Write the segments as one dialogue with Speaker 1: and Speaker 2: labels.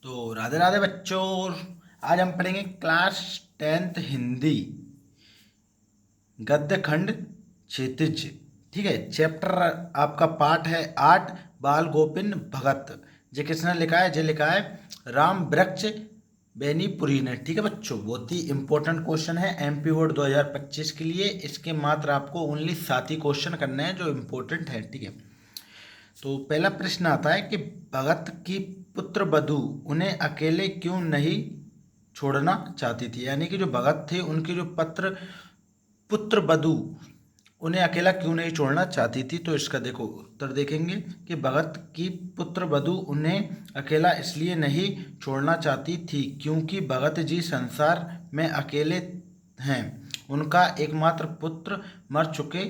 Speaker 1: तो राधे राधे बच्चों। आज हम पढ़ेंगे क्लास 10th हिंदी गद्य खंड क्षितिज। ठीक है। चैप्टर आपका पाठ है 8 बाल गोपिन भगत। जे किसने लिखा है? जे लिखा है राम वृक्ष बेनीपुरी ने। ठीक है बच्चों, बहुत ही इंपॉर्टेंट क्वेश्चन है एमपी बोर्ड 2025 के लिए। इसके मात्र आपको ओनली 7 ही क्वेश्चन करने हैं जो इम्पोर्टेंट है। ठीक है। तो पहला प्रश्न आता है कि भगत की पुत्र वधू उन्हें अकेले क्यों नहीं छोड़ना चाहती थी। यानी कि जो भगत थे उनके जो पुत्र वधू उन्हें अकेला क्यों नहीं छोड़ना चाहती थी। तो इसका देखो उत्तर देखेंगे कि भगत की पुत्र वधू उन्हें अकेला इसलिए नहीं छोड़ना चाहती थी क्योंकि भगत जी संसार में अकेले हैं। उनका एकमात्र पुत्र मर चुके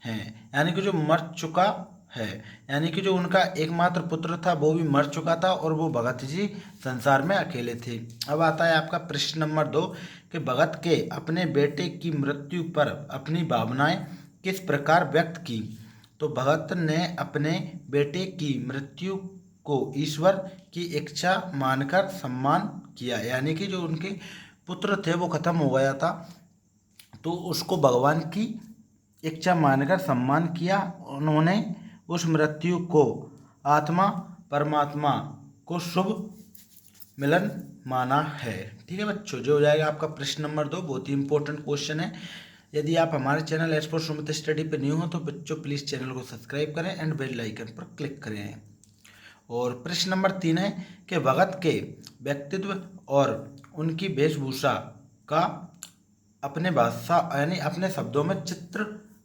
Speaker 1: हैं। यानी कि जो मर चुका है, यानी कि जो उनका एकमात्र पुत्र था वो भी मर चुका था और वो भगत जी संसार में अकेले थे। अब आता है आपका प्रश्न नंबर 2 कि भगत के अपने बेटे की मृत्यु पर अपनी भावनाएं किस प्रकार व्यक्त की। तो भगत ने अपने बेटे की मृत्यु को ईश्वर की इच्छा मानकर सम्मान किया। यानी कि जो उनके पुत्र थे वो खत्म हो गया था तो उसको भगवान की इच्छा मानकर सम्मान किया। उन्होंने उस मृत्यु को आत्मा परमात्मा को शुभ मिलन माना है। ठीक है बच्चों, जो हो जाएगा आपका प्रश्न नंबर 2। बहुत ही इंपॉर्टेंट क्वेश्चन है। यदि आप हमारे channel S for Sumit study पर न्यू हो तो बच्चों प्लीज़ चैनल को सब्सक्राइब करें एंड बेल आइकन पर क्लिक करें। और प्रश्न नंबर 3 है कि भगत के व्यक्तित्व और उनकी वेशभूषा का अपने भाषा यानी अपने शब्दों में चित्र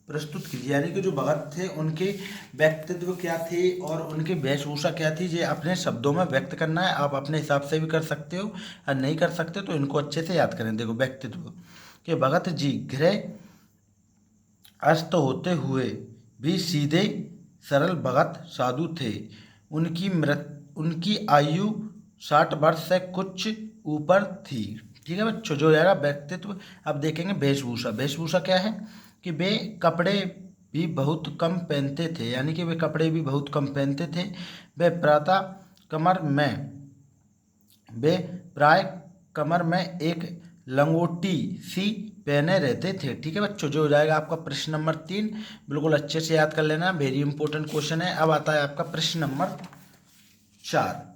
Speaker 1: प्रस्तुत कीजिए। यानी कि जो भगत थे उनके व्यक्तित्व क्या थे और उनकी वेशभूषा क्या थी, ये अपने शब्दों में व्यक्त करना है। आप अपने हिसाब से भी कर सकते हो और नहीं कर सकते तो इनको अच्छे से याद करें। देखो व्यक्तित्व कि भगत जी गृह अस्त होते हुए भी सीधे सरल भगत साधु थे। उनकी आयु 60 वर्ष से कुछ ऊपर थी। ठीक है बच्चों, जो जाएगा व्यक्तित्व। अब देखेंगे वेशभूषा। वेशभूषा क्या है कि वे कपड़े भी बहुत कम पहनते थे। यानी कि वे कपड़े भी बहुत कम पहनते थे। वे प्रातः कमर में वे प्राय कमर में एक लंगोटी सी पहने रहते थे। ठीक है बच्चों, जो हो जाएगा आपका प्रश्न नंबर 3। बिल्कुल अच्छे से याद कर लेना, वेरी इंपॉर्टेंट क्वेश्चन है। अब आता है आपका प्रश्न नंबर 4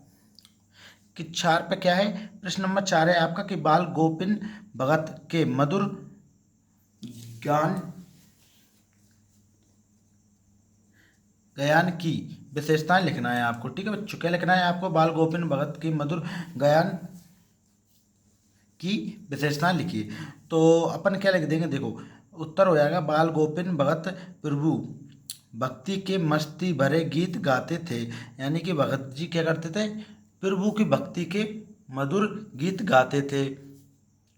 Speaker 1: कि 4 पे क्या है। प्रश्न नंबर 4 है आपका कि बाल गोपिन भगत के मधुर ज्ञान गायन की विशेषताएं लिखना है आपको। ठीक है बच्चों, क्या लिखना है आपको? बाल गोपिन भगत की मधुर गायन की विशेषताएं लिखिए। तो अपन क्या लिख देंगे? देखो उत्तर हो जाएगा बाल गोपिन भगत प्रभु भक्ति के मस्ती भरे गीत गाते थे। यानी कि भगत जी क्या करते थे? प्रभु की भक्ति के मधुर गीत गाते थे।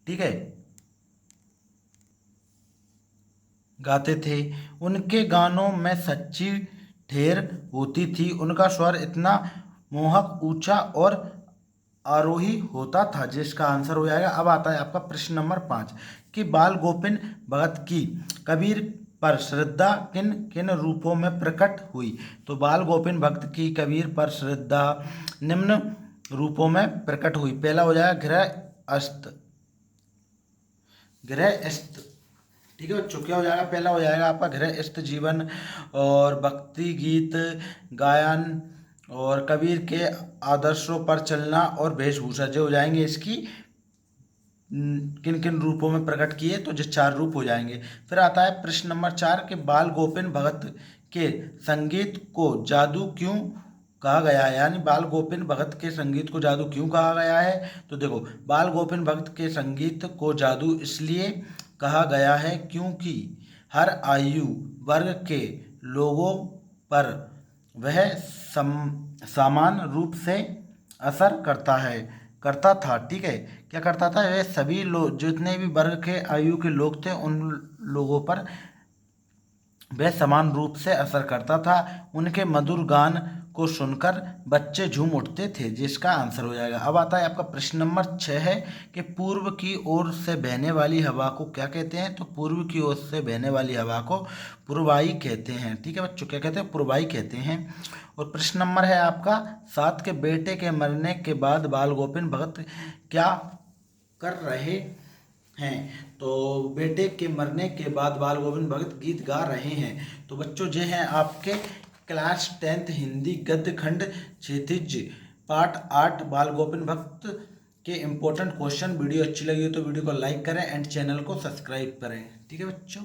Speaker 1: ठीक है, गाते थे। उनके गानों में सच्ची ठेर होती थी। उनका स्वर इतना मोहक ऊंचा और आरोही होता था, जिसका आंसर हो जाएगा। अब आता है आपका प्रश्न नंबर 5 कि बाल गोपिन भगत की कबीर पर श्रद्धा किन किन रूपों में प्रकट हुई। तो बाल गोपिन भक्त की कबीर पर श्रद्धा निम्न रूपों में प्रकट हुई। पहला हो जाएगा गृहस्थ। ठीक है बच्चों, क्या हो जाएगा? पहला हो जाएगा आपका गृहस्थ जीवन और भक्ति गीत गायन और कबीर के आदर्शों पर चलना और वेशभूषा। जो हो जाएंगे इसकी किन किन रूपों में प्रकट किए, तो जो 4 रूप हो जाएंगे। फिर आता है प्रश्न नंबर 4 के बाल गोपिन भगत के संगीत को जादू क्यों कहा गया है। यानी बाल गोपिन भगत के संगीत को जादू क्यों कहा गया है। तो देखो बाल गोपिन भगत के संगीत को जादू इसलिए कहा गया है क्योंकि हर आयु वर्ग के लोगों पर वह समान रूप से असर करता था। ठीक है, क्या करता था? वह सभी लोग जितने भी वर्ग के आयु के लोग थे उन लोगों पर वह समान रूप से असर करता था। उनके मधुर गान को सुनकर बच्चे झूम उठते थे, जिसका आंसर हो जाएगा। अब आता है आपका प्रश्न नंबर 6 है कि पूर्व की ओर से बहने वाली हवा को क्या कहते हैं? तो पूर्व की ओर से बहने वाली हवा को पूर्वाई कहते हैं। ठीक है बच्चों, क्या कहते हैं? पूर्वाई कहते हैं। और प्रश्न नंबर है आपका 7 के बेटे के मरने के बाद बाल गोविंद भगत क्या कर रहे हैं? तो बेटे के मरने के बाद बाल गोविंद भगत गीत गा रहे हैं। तो बच्चों जो हैं आपके क्लास 10th हिंदी गद्य खंड क्षितिज पाठ 8 बाल गोविंद भगत के इम्पोर्टेंट क्वेश्चन। वीडियो अच्छी लगी हो तो वीडियो को लाइक करें एंड चैनल को सब्सक्राइब करें। ठीक है बच्चों।